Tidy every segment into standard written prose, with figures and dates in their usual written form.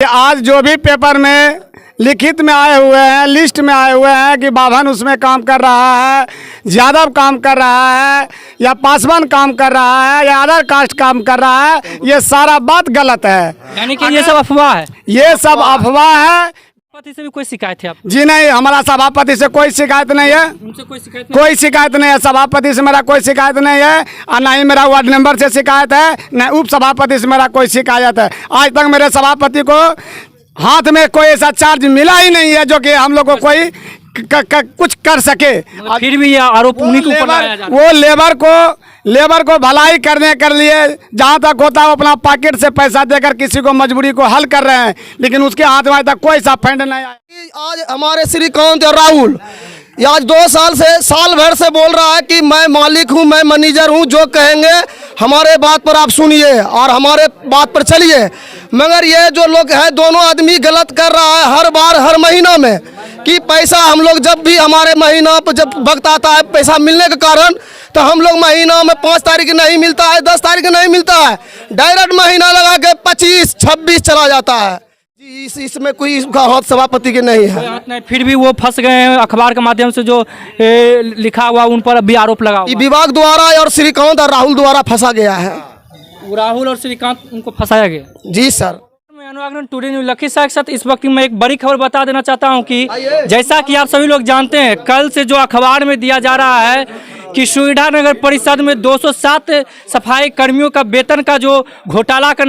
आज जो भी पेपर में लिखित में आए हुए हैं, लिस्ट में आए हुए हैं कि बाभन उसमें काम कर रहा है, यादव काम कर रहा है, या पासवान काम कर रहा है, या अदर कास्ट काम कर रहा है, ये सारा बात गलत है। यानी कि ये सब अफवाह है। ये सब अफवाह है। सभापति से भी कोई शिकायत है आपको? जी नहीं, हमारा सभापति से कोई शिकायत नहीं है। उनसे कोई शिकायत नहीं? कोई शिकायत नहीं है। सभापति से मेरा कोई शिकायत नहीं है, और ना ही मेरा वार्ड मेंबर से शिकायत है, न उप सभापति से मेरा कोई शिकायत है। आज तक मेरे सभापति को हाथ में कोई ऐसा चार्ज मिला ही नहीं है जो कि हम लोग को कोई कुछ कर सके। फिर भी ये आरोप उन्हीं के ऊपर लगाया जा रहा है। वो लेबर को भलाई करने के लिए जहाँ तक होता है अपना पॉकेट से पैसा देकर किसी को मजबूरी को हल कर रहे हैं, लेकिन उसके हाथ में आज तक कोई सा फंड नहीं आया। आज हमारे श्रीकांत और राहुल आज 2 साल से साल भर से बोल रहा है कि मैं मालिक हूं, मैं मैनेजर हूं, जो कहेंगे हमारे बात पर आप सुनिए और हमारे बात पर चलिए। मगर ये जो लोग हैं दोनों आदमी गलत कर रहा है हर बार हर महीना में कि पैसा हम लोग जब भी हमारे महीना पर जब वक्त आता है पैसा मिलने के कारण तो हम लोग महीना में 5 तारीख नहीं मिलता है, 10 तारीख नहीं मिलता है, डायरेक्ट महीना लगा के 25, 26 चला जाता है जी। इसमें कोई इसका हाथ सभापति के नहीं है। नहीं, फिर भी वो फंस गए हैं। अखबार के माध्यम से जो लिखा हुआ उन पर अभी आरोप लगा हुआ। विभाग द्वारा और श्रीकांत और राहुल द्वारा फंसा गया है। राहुल और श्रीकांत उनको फंसाया गया। जी सर। मैं अनुराग टुडे न्यूज़ लखीसराय के साथ इस वक्त मैं एक बड़ी खबर बता देना चाहता हूं कि जैसा कि आप सभी लोग जानते हैं, कल से जो अखबार में दिया जा रहा है कि सुविधा नगर परिषद में 207 सफाई कर्मियों का वेतन का जो घोटाला का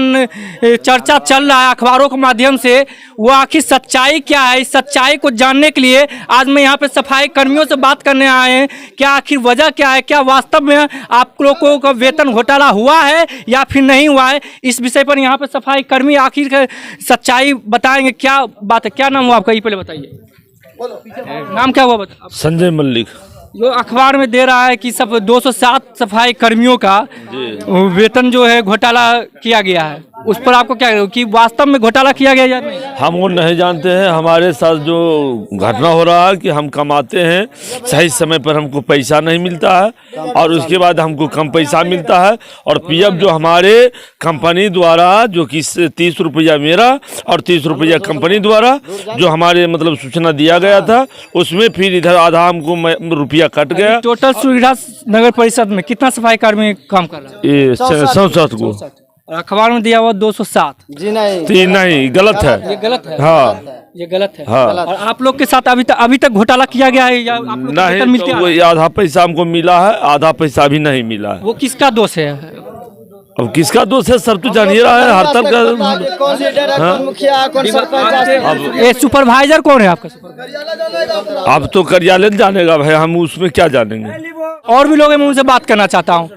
चर्चा चल रहा है अखबारों के माध्यम से, वो आखिर सच्चाई क्या है, इस सच्चाई को जानने के लिए आज मैं यहाँ पे सफाई कर्मियों से बात करने आए हैं। क्या आखिर वजह क्या है, क्या वास्तव में आप लोगों का वेतन घोटाला हुआ है या फिर नहीं हुआ है, इस विषय पर यहाँ पे सफाई कर्मी आखिर सच्चाई बताएंगे। क्या बात है, क्या नाम हुआ आपका, ये पहले बताइए। नाम क्या हुआ संजय मल्लिक। जो अखबार में दे रहा है कि सब 207 सफाई कर्मियों का वेतन जो है घोटाला किया गया है, उस पर आपको क्या कि वास्तव में घोटाला किया गया या नहीं? हम वो नहीं जानते हैं। हमारे साथ जो घटना हो रहा है कि हम कमाते हैं, सही समय पर हमको पैसा नहीं मिलता है और उसके बाद हमको कम पैसा मिलता है, और पीएफ जो हमारे कंपनी द्वारा जो कि 30 रुपया मेरा और 30 रुपया कंपनी द्वारा जो हमारे मतलब सूचना दिया गया था, उसमें फिर इधर आधा हमको रुपया कट गया। टोटल सुविधा नगर परिषद में कितना सफाई कर्मी काम कर रहा है? ये 67 को। और अखबार में दिया हुआ 207। जी नहीं, नहीं गलत है। ये गलत है। हाँ, ये गलत है। हाँ। और आप लोग के साथ अभी तक घोटाला किया गया है या आप लोग को वेतन मिलते नहीं? तो आधा पैसा हमको मिला है, आधा पैसा भी नहीं मिला है। वो किसका दोष है? अब किसका दोष है सब तो जान ही रहा है। हड़ताल का ये सुपरवाइजर कौन है आपका? अब तो कार्यालय जानेगा भाई, हम उसमें क्या जानेंगे। और भी लोग हैं, मैं उनसे बात करना चाहता हूँ।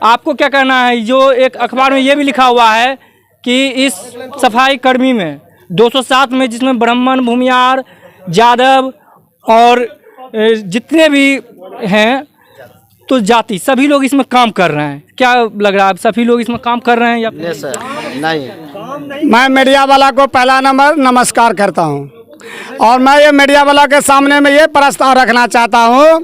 आपको क्या कहना है? जो एक अखबार में ये भी लिखा हुआ है कि इस सफाई कर्मी में 207 में जिसमें ब्राह्मण, भूमियार, यादव और जितने भी हैं तो जाति सभी लोग इसमें काम कर रहे हैं। क्या लग रहा है, सभी लोग इसमें काम कर रहे हैं या नहीं? मैं मीडिया वाला को पहला नंबर नमस्कार करता हूं, और मैं ये मीडिया वाला के सामने में ये प्रस्ताव रखना चाहता हूं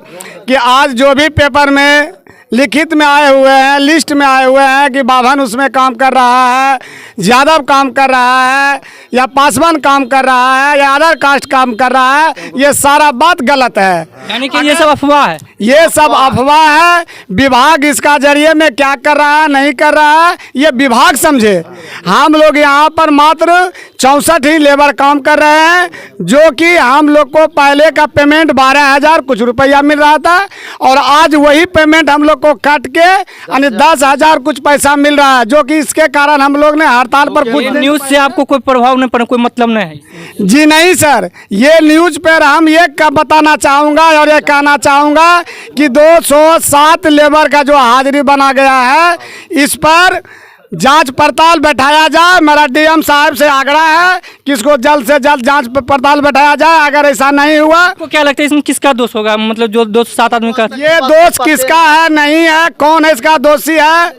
कि आज जो भी पेपर में लिखित में आए हुए हैं, लिस्ट में आए हुए हैं कि बाभन उसमें काम कर रहा है, यादव काम कर रहा है, या पासवान काम कर रहा है, या अदर कास्ट काम कर रहा है, ये सारा बात गलत है। यानी कि ये सब अफवाह है। ये सब अफवाह है। विभाग इसका जरिए में क्या कर रहा है, नहीं कर रहा है, ये विभाग समझे। हम लोग यहाँ पर मात्र 64 ही लेबर काम कर रहे हैं, जो कि हम लोग को पहले का पेमेंट 12,000 कुछ रुपया मिल रहा था, और आज वही पेमेंट हम लोग को काट के यानी 10,000 कुछ पैसा मिल रहा है, जो कि इसके कारण हम लोग ने हड़ताल पर कुछ न्यूज से आपको कोई प्रभाव नहीं पड़ा, कोई मतलब नहीं है? जी नहीं सर, ये न्यूज पर हम ये बताना चाहूँगा और ये कहना चाहूँगा कि 207 लेबर का जो हाजिरी बना गया है, इस पर जांच पड़ताल बैठाया जाए। मेरा डीएम साहब से आग्रह है कि इसको जल्द से जल्द जांच पड़ताल बैठाया जाए। अगर ऐसा नहीं हुआ, आपको क्या लगता है इसमें किसका दोष होगा? मतलब जो 207 आदमी का ये दोष किसका है, नहीं है, कौन है इसका दोषी है,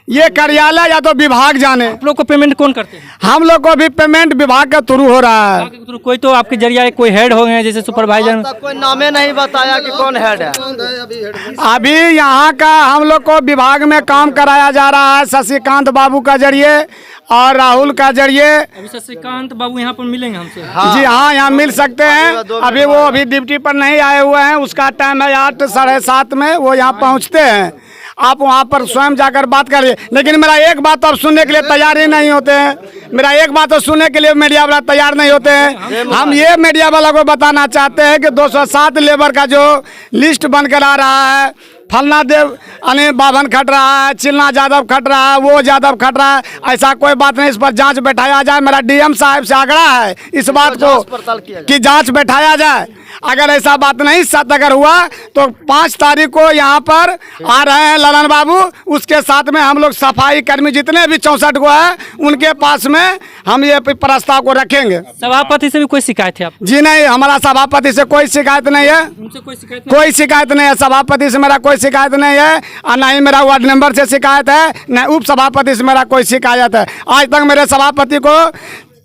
ये कार्यालय या तो विभाग जाने। आप लोग को पेमेंट कौन करते हैं? हम लोग को भी पेमेंट विभाग के थ्रू हो रहा है। कोई तो आपके जरिया कोई हेड हो गए हैं, जैसे सुपरवाइजर? तक कोई नामे नहीं बताया कि कौन हेड है। अभी यहाँ का हम लोग को विभाग में काम कराया जा रहा है शशिकांत बाबू का जरिए और राहुल का जरिए। अभी शशिकांत बाबू यहाँ पर मिलेंगे हमसे? जी हाँ, यहाँ मिल सकते हैं। अभी वो अभी ड्यूटी पर नहीं आए हुए हैं, उसका टाइम है 8 साढ़े 7 में वो यहाँ पहुँचते हैं। आप वहाँ पर स्वयं जाकर बात करिए। लेकिन मेरा एक बात तो आप सुनने के लिए तैयार ही नहीं होते हैं। मेरा एक बात तो सुनने के लिए मीडिया वाला तैयार नहीं होते हैं। हम ये मीडिया वाला को बताना चाहते हैं कि 207 लेबर का जो लिस्ट बनकर आ रहा है, फलना देव अनिल बाभन खट रहा है, चिल्ना यादव खट रहा है, वो यादव खट रहा है, ऐसा कोई बात नहीं। इस पर जांच बैठाया जाए। मेरा डीएम साहब से आग्रह है इस बात को कि जांच बैठाया जाए। अगर ऐसा बात नहीं सत अगर हुआ तो 5 तारीख को यहाँ पर आ रहे हैं ललन बाबू, उसके साथ में हम लोग सफाई कर्मी जितने भी 64 को है उनके पास में हम ये प्रस्ताव को रखेंगे। सभापति से भी कोई शिकायत है आप? जी नहीं, हमारा सभापति से कोई शिकायत नहीं है। उनसे कोई शिकायत नहीं? कोई शिकायत नहीं है। सभापति से मेरा कोई शिकायत नहीं है और ना ही मेरा वार्ड मेंबर से शिकायत है, न उप सभापति से मेरा कोई शिकायत है। आज तक मेरे सभापति को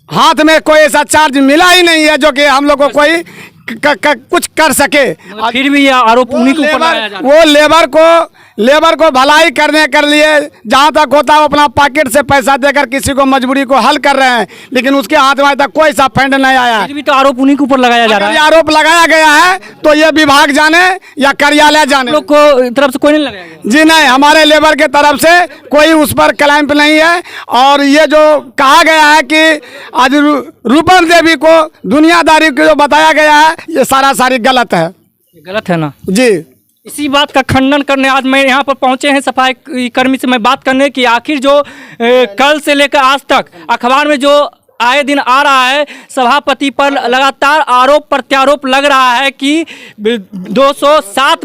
हाथ में कोई ऐसा चार्ज मिला ही नहीं है जो कि हम लोग को कोई कुछ कर सके। फिर भी ये आरोप उन्हीं के ऊपर लगाया जा रहा है। वो लेबर को भलाई करने के लिए जहाँ तक होता है वो अपना पॉकेट से पैसा देकर किसी को मजबूरी को हल कर रहे हैं, लेकिन उसके हाथ में तक कोई सा फंड नहीं आया। फिर भी तो आरोप उन्हीं के ऊपर लगाया जा रहा अगर है। ये आरोप लगाया गया है तो ये विभाग जाने या कार्यालय जाने। लोग को तरफ से कोई नहीं लगाया गया? जी नहीं, हमारे लेबर के तरफ से कोई उस पर क्लैंप नहीं है। और ये जो कहा गया है कि आज रूपम देवी को दुनियादारी को जो बताया गया है ये सारी गलत है। ये गलत है ना जी। इसी बात का खंडन करने आज मैं यहाँ पर पहुँचे हैं सफाई कर्मी से मैं बात करने की आखिर जो कल से लेकर आज तक अखबार में जो आए दिन आ रहा है, सभापति पर लगातार आरोप प्रत्यारोप लग रहा है कि 207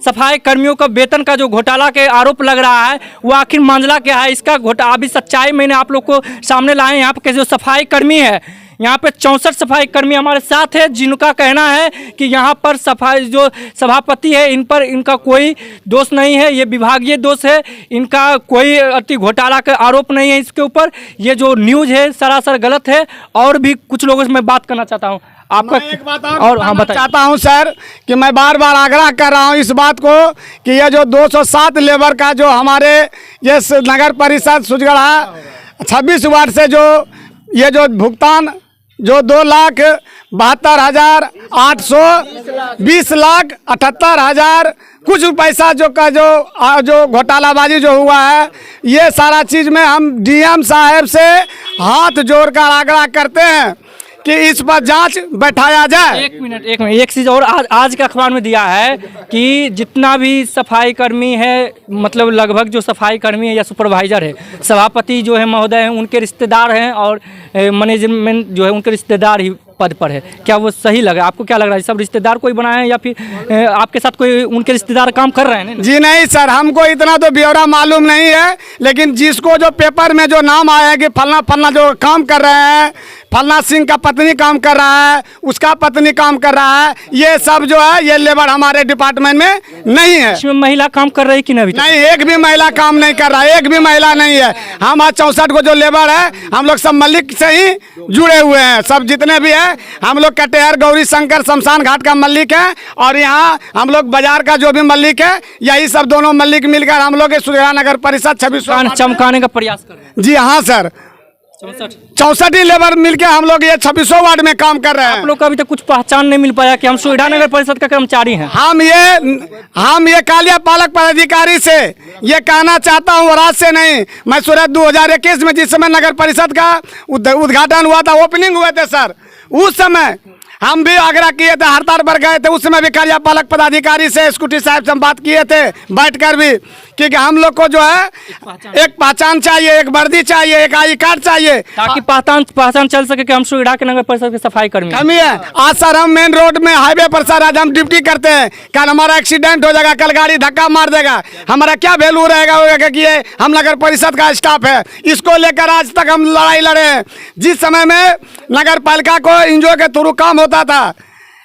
सफाई कर्मियों का वेतन का जो घोटाला के आरोप लग रहा है वो आखिर मामला क्या है, इसका घोटाला अभी सच्चाई मैंने आप लोग को सामने लाए। यहाँ पर जो सफाई कर्मी है, यहाँ पे 64 सफाई कर्मी हमारे साथ है जिनका कहना है कि यहाँ पर सफाई जो सभापति है इन पर इनका कोई दोष नहीं है, ये विभागीय दोष है, इनका कोई अति घोटाला का आरोप नहीं है इसके ऊपर। ये जो न्यूज़ है सरासर गलत है। और भी कुछ लोगों से मैं बात करना चाहता हूँ आपका। एक बात और हाँ बताइए। चाहता हूँ सर कि मैं बार बार आग्रह कर रहा हूँ इस बात को कि ये जो 207 लेबर का जो हमारे ये नगर परिषद सुजगढ़ा 26 वार्ड से जो ये जो भुगतान जो 2,72,820,78,000 कुछ पैसा जो घोटालाबाजी जो हुआ है, ये सारा चीज़ में हम डीएम साहब से हाथ जोड़कर आग्रह करते हैं कि इस पर जांच बैठाया जाए। एक मिनट एक चीज़ और आज के अखबार में दिया है कि जितना भी सफाई कर्मी है, मतलब लगभग जो सफाई कर्मी है या सुपरवाइजर है, सभापति जो है महोदय हैं उनके रिश्तेदार हैं और मैनेजमेंट जो है उनके रिश्तेदार ही पद पर है। क्या वो सही लगा? आपको क्या लग रहा है, सब रिश्तेदार कोई बनाए हैं या फिर आपके साथ कोई उनके रिश्तेदार काम कर रहे हैं? जी नहीं सर, हमको इतना तो ब्यौरा मालूम नहीं है, लेकिन जिसको जो पेपर में जो नाम आया है कि फलना फलना जो काम कर रहे हैं, फलना सिंह का पत्नी काम कर रहा है, उसका पत्नी काम कर रहा है, ये सब जो है ये लेबर हमारे डिपार्टमेंट में नहीं है। इसमें महिला काम कर रही कि नहीं? नहीं, एक भी महिला काम नहीं कर रहा है, एक भी महिला नहीं है। हम आज 64 को जो लेबर है हम लोग सब मल्लिक से ही जुड़े हुए हैं। सब जितने भी है हम लोग कटेहर गौरी शंकर शमशान घाट का मल्लिक है और यहाँ हम लोग बाजार का जो भी मल्लिक है, यही सब दोनों मल्लिक मिलकर हम लोग सुजगढ़ा नगर परिषद 26 चमकाने का प्रयास कर रहे हैं। जी हाँ सर, 64 ही लेबर मिलके हम लोग ये 26 वार्ड में काम कर रहे हैं। आप लोग का अभी तक कुछ पहचान नहीं मिल पाया कि हम सुजगढ़ा नगर परिषद का कर्मचारी हैं। हम ये कालिया पालक पदाधिकारी से ये कहना चाहता हूँ, राज से नहीं। मैं सूरत 2021 में जिस समय नगर परिषद का उद्घाटन हुआ था, ओपनिंग हुए थे सर, उस समय हम भी आग्रह किए थे, हड़ताल पर गए थे। उस समय भी कालिया पालक पदाधिकारी से स्कूटी साहब से हम बात किए थे बैठकर भी, क्योंकि हम लोग को जो है एक पहचान चाहिए, एक वर्दी चाहिए, एक आई कार्ड चाहिए, ताकि पहचान चल सके कि हम सुजगढ़ा के नगर परिषद के सफाई कर्मी कमी है। आज सर हम मेन रोड में हाईवे पर सर आज हम ड्यूटी करते हैं, कल हमारा एक्सीडेंट हो जाएगा, कल गाड़ी धक्का मार देगा, हमारा क्या वैल्यू रहेगा कि ये हम नगर परिषद का स्टाफ है। इसको लेकर आज तक हम लड़ाई लड़े हैं। जिस समय में नगर पालिका को एनजीओ के थ्रू काम होता था,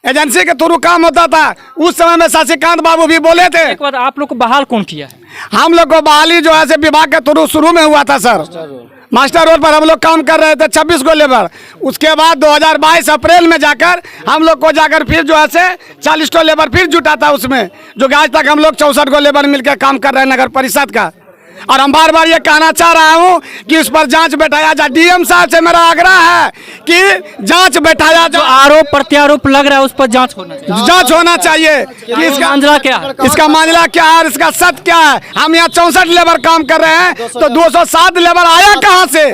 एजेंसी के थ्रू काम होता था। उस समय में शशिकांत बाबू भी बोले थे। एक बात, आप लोग को बहाल कौन किया है? हम लोग को बहाली जो है से विभाग के थ्रू शुरू में हुआ था सर। मास्टर रोड पर हम लोग काम कर रहे थे 26 को लेबर। उसके बाद 2022 अप्रैल में जाकर हम लोग को जाकर फिर जो है से 40 को लेबर फिर जुटा था उसमें, जो कि आज तक हम लोग 64 को लेबर मिलकर काम कर रहे हैं नगर परिषद का। और हम बार बार ये कहना चाह रहा हूँ कि इस पर जांच बैठाया जाए। डीएम साहब से मेरा आग्रह है कि जांच बैठाया जो जाए, आरोप प्रत्यारोप लग रहा है उस पर जांच होना चाहिए। जांच होना चाहिए कि इसका मामला क्या है? इसका मामला क्या है और इसका सत्य क्या है। हम यहाँ 64 लेबर काम कर रहे हैं तो 207 लेबर आया कहाँ से,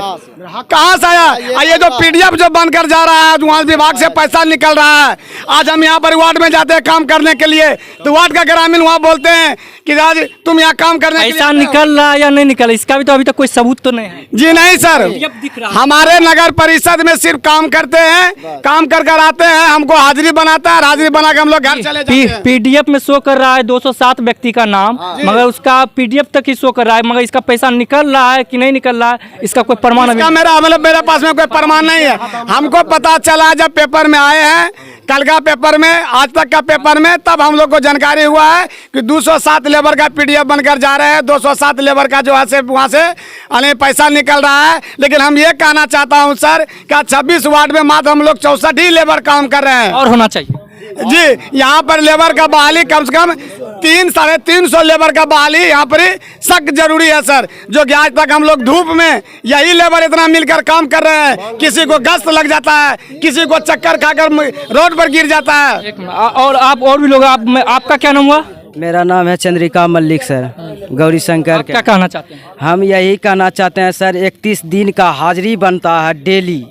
कहाँ से आया? और ये जो पीडीएफ जो बनकर जा रहा है, वहाँ विभाग से पैसा निकल रहा है। आज हम यहाँ पर वार्ड में जाते हैं काम करने के लिए, तो वार्ड का ग्रामीण वहाँ बोलते हैं कि आज तुम यहाँ काम करने के पैसा लिए निकल रहा है या नहीं निकल, इसका भी तो अभी तक कोई सबूत तो नहीं है। जी नहीं सर, दिख रहा है। हमारे नगर परिषद में सिर्फ काम करते हैं, काम कर कर आते हैं, हमको हाजिरी बनाता है और हाजिरी बना के हम लोग घर चले जाते हैं। पीडीएफ में शो कर रहा है 207 व्यक्ति का नाम, मगर उसका पीडीएफ तक ही शो कर रहा है, मगर इसका पैसा निकल रहा है कि नहीं निकल रहा है, इसका कोई प्रमाण इसका मेरे पास में कोई प्रमाण नहीं है। हमको पता चला जब पेपर में आए हैं, कल का पेपर में, आज तक का पेपर में, तब हम लोग को जानकारी हुआ है कि 207 लेबर का पीडीएफ बनकर जा रहे हैं। 207 लेबर का जो है से वहाँ से पैसा निकल रहा है। लेकिन हम ये कहना चाहता हूँ सर कि 26 वार्ड में मात्र हम लोग 64 ही लेबर काम कर रहे हैं और होना चाहिए जी। यहाँ पर लेबर का बहाली कम से कम 300-350 लेबर का बहाली यहाँ पर सख्त जरूरी है सर। जो कि आज तक हम लोग धूप में यही लेबर इतना मिलकर काम कर रहे हैं। किसी को गस्त लग जाता है, किसी को चक्कर खाकर रोड पर गिर जाता है। और आप और भी लोग, आपका क्या नाम हुआ? मेरा नाम है चंद्रिका मल्लिक सर, गौरी शंकर के। क्या कहना चाहते हैं? हम यही कहना चाहते हैं सर, 31 दिन का हाजिरी बनता है डेली।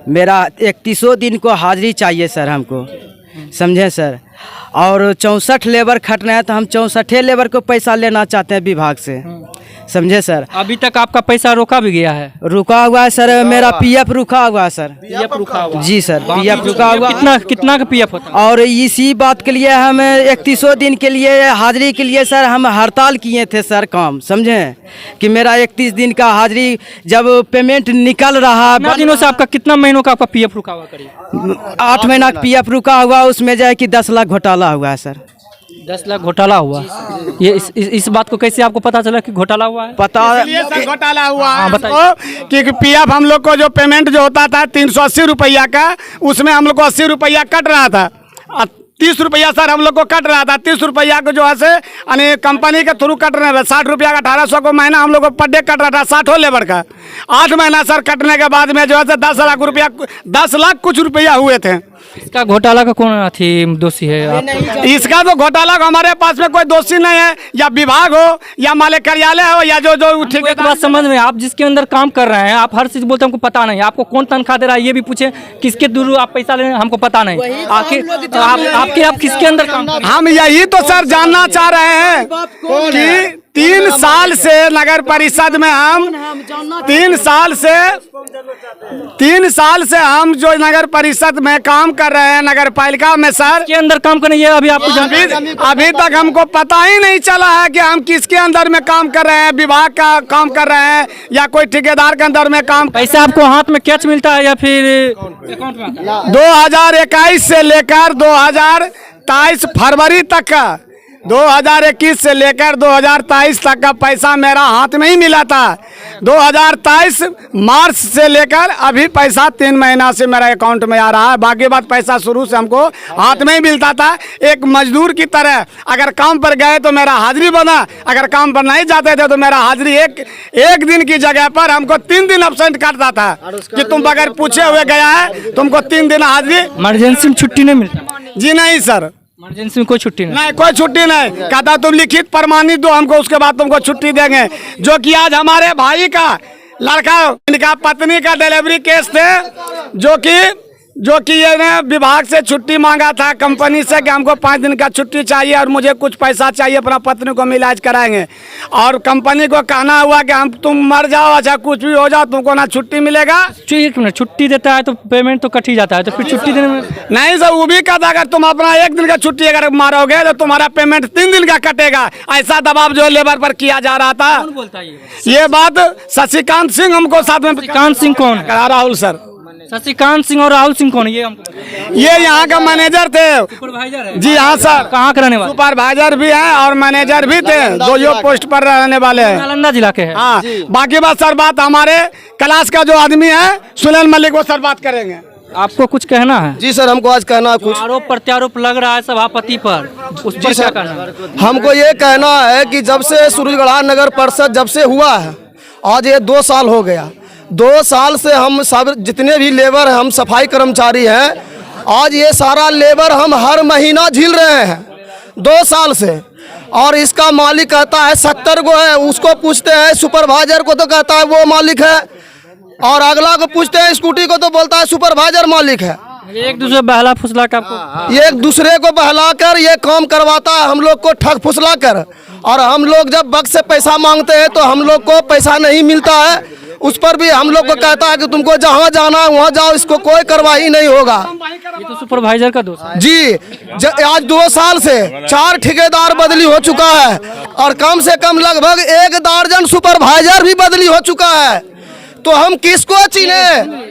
मेरा 31 दिन को हाजिरी चाहिए सर हमको, समझे सर। और 64 लेबर खट रहे हैं तो हम 64 लेबर को पैसा लेना चाहते हैं विभाग से, समझे सर। अभी तक आपका पैसा रोका भी गया है? रुका हुआ है सर, मेरा पीएफ रुका हुआ है सर। पीएफ रुका हुआ? जी सर, पीएफ रुका हुआ। कितना का पीएफ होता है? और इसी बात के लिए हम 31 दिन के लिए हाजिरी के लिए सर हम हड़ताल किए थे सर काम, समझे कि मेरा 31 दिन का हाजिरी जब पेमेंट निकल रहा है। दिनों से आपका कितना महीनों का आपका पीएफ रुका हुआ करिए? 8 महीना का पीएफ रुका हुआ, उसमें जाए कि 10 लाख घोटाला हुआ है सर। 10 लाख घोटाला हुआ? ये इस बात को कैसे आपको पता चला कि घोटाला हुआ है? पता इसलिए सर घोटाला हुआ है। हाँ, हमको कि पीएफ हम लोग को जो पेमेंट जो होता था 380 रुपया का, उसमें हम लोग को 80 रुपया कट रहा था। 30 रुपया सर हम लोग को कट रहा था। 30 रुपया को जो है से यानी कंपनी के थ्रू कट रहे थे। 60 रुपया का 1800 को महीना हम लोग को पर डे कट रहा था 60 लेबर का। 8 महीना सर कटने के बाद में जो है से 10 लाख रुपया, 10 लाख कुछ रुपया हुए थे। इसका घोटाला का कौन थी दोषी है आप? इसका तो घोटाला का हमारे पास में कोई दोषी नहीं है, या विभाग हो या मालिक कार्यालय हो या जो ठीक एक बात समझ में, आप जिसके अंदर काम कर रहे हैं, आप हर चीज बोलते हैं हमको पता नहीं, आपको कौन तनख्वाह दे रहा है ये भी पूछे, किसके दूर आप पैसा ले रहे हैं हमको पता नहीं। आखिर आप किसके अंदर काम कर रहे हैं? हम यही तो सर जानना चाह रहे हैं कि 3 साल से नगर परिषद में हम 3 साल से हम जो नगर परिषद में काम कर रहे हैं, नगर पालिका में सर के अंदर काम करने, ये अभी आपको अभी तक हमको पता ही नहीं चला है कि हम किसके अंदर में काम कर रहे हैं, विभाग का काम कर रहे हैं या कोई ठेकेदार के अंदर में काम। पैसा आपको हाथ में कैश मिलता है या फिर अकाउंट में आता है? 2021 से लेकर 2023 फरवरी तक का, 2021 से लेकर 2023 तक का पैसा मेरा हाथ में ही मिला था। 2023 मार्च से लेकर अभी पैसा 3 महीना से मेरा अकाउंट में आ रहा है। बाकी बात पैसा शुरू से हमको हाथ में ही मिलता था। एक मजदूर की तरह अगर काम पर गए तो मेरा हाजिरी बना, अगर काम पर नहीं जाते थे तो मेरा हाजिरी एक दिन की जगह पर हमको 3 दिन एब्सेंट काटता था कि तुम बगैर पूछे हुए गया है, तुमको 3 दिन हाजिरी। इमरजेंसी में छुट्टी नहीं मिलता? जी नहीं सर, इमरजेंसी में कोई छुट्टी नहीं? कोई छुट्टी नहीं। कहता तुम लिखित प्रमाणित दो हमको, उसके बाद तुमको छुट्टी देंगे। जो कि आज हमारे भाई का लड़का, इनका पत्नी का डिलीवरी केस थे, जो कि ये ने विभाग से छुट्टी मांगा था कंपनी से कि हमको 5 दिन का छुट्टी चाहिए और मुझे कुछ पैसा चाहिए, अपना पत्नी को हम इलाज कराएंगे। और कंपनी को कहना हुआ कि हम तुम मर जाओ, अच्छा कुछ भी हो जाओ, तुमको ना छुट्टी मिलेगा। छुट्टी देता है तो पेमेंट तो कट ही जाता है, तो फिर छुट्टी देने में नहीं सर, वो भी कहता अगर तुम अपना 1 दिन का छुट्टी अगर मारोगे तो तुम्हारा पेमेंट 3 दिन का कटेगा। ऐसा दबाव जो लेबर पर किया जा रहा था। ये बात शशिकांत सिंह हमको साथ में। शशिकांत सिंह कौन है? राहुल सर, शशिकांत सिंह और राहुल सिंह कौन है ये हमको बताइए। ये यहाँ का मैनेजर थे। सुपरवाइजर है। जी हाँ सर। कहाँ के रहने वाले? सुपरवाइजर भी हैं और मैनेजर भी थे, दो पोस्ट पर रहने वाले हैं। नालंदा जिला के हैं। हाँ, बाकी बात सर, बात हमारे क्लास का जो आदमी है सुनील मलिक, वो सर बात करेंगे। आपको कुछ कहना है? जी सर, हमको आज कहना है कुछ। आरोप प्रत्यारोप लग रहा है सभापति पर, उस पर क्या कहना है? हमको ये कहना है कि जब से सूरजगढ़ा नगर परिषद जब से हुआ है, आज ये 2 साल हो गया। 2 साल से हम सब जितने भी लेबर हैं, हम सफाई कर्मचारी हैं, आज ये सारा लेबर हम हर महीना झील रहे हैं 2 साल से। और इसका मालिक कहता है 70 को है, उसको पूछते हैं सुपरवाइजर को तो कहता है वो मालिक है, और अगला को पूछते हैं स्कूटी को तो बोलता है सुपरवाइजर मालिक है। एक दूसरे बहला फुसला का आपको ये एक दूसरे को बहलाकर ये काम करवाता है हम लोग को, ठग फुसला कर। और हम लोग जब वक्त से पैसा मांगते हैं तो हम लोग को पैसा नहीं मिलता है, उस पर भी हम लोग को कहता है कि तुमको जहाँ जाना है वहाँ जाओ, इसको कोई कार्रवाई नहीं होगा। ये तो सुपरवाइजर का दोष है। जी आज 2 साल से 4 ठेकेदार बदली हो चुका है, और कम से कम लगभग 1 दर्जन सुपरवाइजर भी बदली हो चुका है। तो हम किसको चीने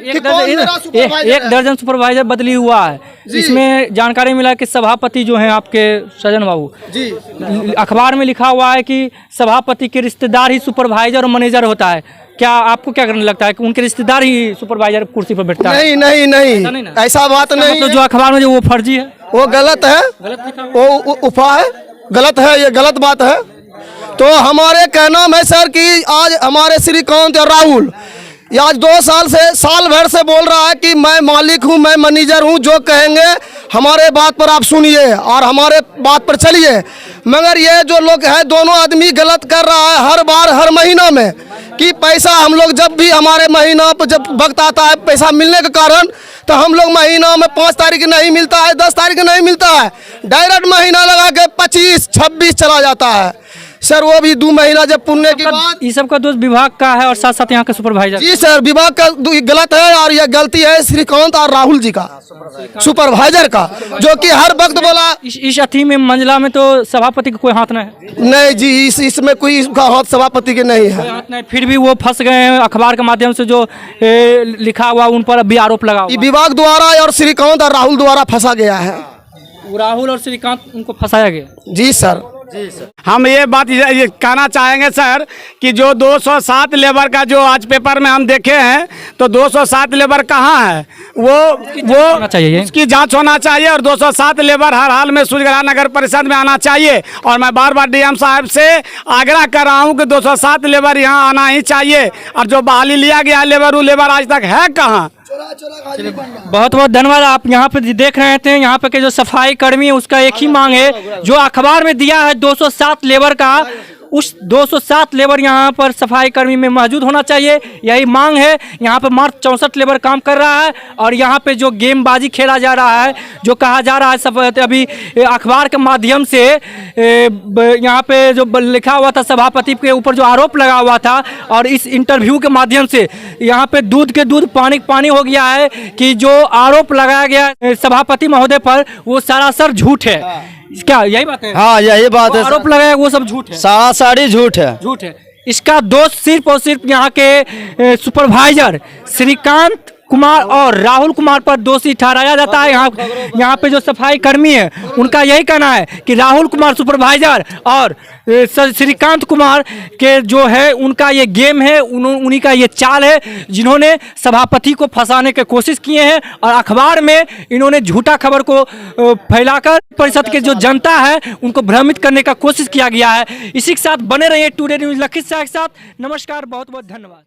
कि कौन मेरा सुपरवाइजर एक दर्जन सुपरवाइजर बदली हुआ है। इसमें जानकारी मिला कि सभापति जो हैं आपके सजन बाबू जी, अखबार में लिखा हुआ है कि सभापति के रिश्तेदार ही सुपरवाइजर और मैनेजर होता है। क्या आपको क्या करने लगता है कि उनके रिश्तेदार ही सुपरवाइजर कुर्सी पर बैठता है? नहीं नहीं नहीं, ऐसा बात नहीं। मतलब जो अखबार में जो वो फर्जी है, वो गलत है, वो उफा है, गलत है, ये गलत बात है। तो हमारे कहना है सर कि आज हमारे श्रीकांत और राहुल ये आज 2 साल से साल भर से बोल रहा है कि मैं मालिक हूँ, मैं मैनेजर हूँ, जो कहेंगे हमारे बात पर आप सुनिए और हमारे बात पर चलिए। मगर ये जो लोग हैं दोनों आदमी गलत कर रहा है हर बार हर महीना में, कि पैसा हम लोग जब भी हमारे महीना पर जब वक्त आता है पैसा मिलने के कारण, तो हम लोग महीना में 5 तारीख नहीं मिलता है, 10 तारीख नहीं मिलता है, डायरेक्ट महीना लगा के 25, 26 चला जाता है सर, वो भी 2 महीना जब पुण्य के बाद। ये सब का दोष विभाग का है और साथ साथ यहाँ के सुपरवाइजर। जी सर, विभाग का गलत है, और यह गलती है श्रीकांत और राहुल जी का, सुपरवाइजर का, जो कि हर वक्त बोला। इस अथी में मंजला में तो सभापति का कोई हाथ नहीं है। नहीं जी, इसमें कोई इसका हाथ सभापति के नहीं है। हाथ नहीं, फिर भी वो फंस गए हैं। अखबार के माध्यम से जो लिखा हुआ उन पर अभी आरोप लगा हुआ। विभाग द्वारा और श्रीकांत और राहुल द्वारा फंसा गया है। राहुल और श्रीकांत उनको फंसाया गया। जी सर। हम ये बात ये कहना चाहेंगे सर कि जो 207 लेबर का जो आज पेपर में हम देखे हैं, तो 207 लेबर कहाँ है, वो चाहिए, उसकी जांच होना चाहिए। और 207 लेबर हर हाल में सूरजगढ़ा नगर परिषद में आना चाहिए। और मैं बार बार डीएम साहब से आग्रह कर रहा हूँ कि 207 लेबर यहाँ आना ही चाहिए। और जो बहाली लिया गया लेबर, वो लेबर आज तक है कहाँ? बहुत बहुत धन्यवाद। आप यहाँ पे देख रहे थे, यहाँ पे के जो सफाई कर्मी है उसका एक ही मांग है, जो अखबार में दिया है 207 लेबर का, उस 207 लेबर यहाँ पर सफाई कर्मी में मौजूद होना चाहिए, यही मांग है। यहाँ पे मात्र 64 लेबर काम कर रहा है। और यहाँ पे जो गेमबाजी खेला जा रहा है, जो कहा जा रहा है सब अभी अखबार के माध्यम से, यहाँ पे जो लिखा हुआ था सभापति के ऊपर जो आरोप लगा हुआ था, और इस इंटरव्यू के माध्यम से यहाँ पे दूध के दूध पानी पानी हो गया है कि जो आरोप लगाया गया सभापति महोदय पर वो सरासर झूठ है। क्या यही बात है? हाँ, यही बात है। आरोप लगाया वो सब झूठ है, सारी झूठ है। झूठ है। इसका दोष सिर्फ और सिर्फ यहाँ के सुपरवाइजर श्रीकांत कुमार और राहुल कुमार पर दोषी ठहराया जाता है। यहाँ पे जो सफाई कर्मी है उनका यही कहना है कि राहुल कुमार सुपरवाइजर और श्रीकांत कुमार के जो है उनका ये गेम है, उन्हीं का ये चाल है, जिन्होंने सभापति को फंसाने की कोशिश किए हैं। और अखबार में इन्होंने झूठा खबर को फैलाकर परिषद के जो जनता है उनको भ्रमित करने का कोशिश किया गया है। इसी के साथ बने रहिए टुडे न्यूज़ लखीसराय के साथ। नमस्कार, बहुत बहुत धन्यवाद।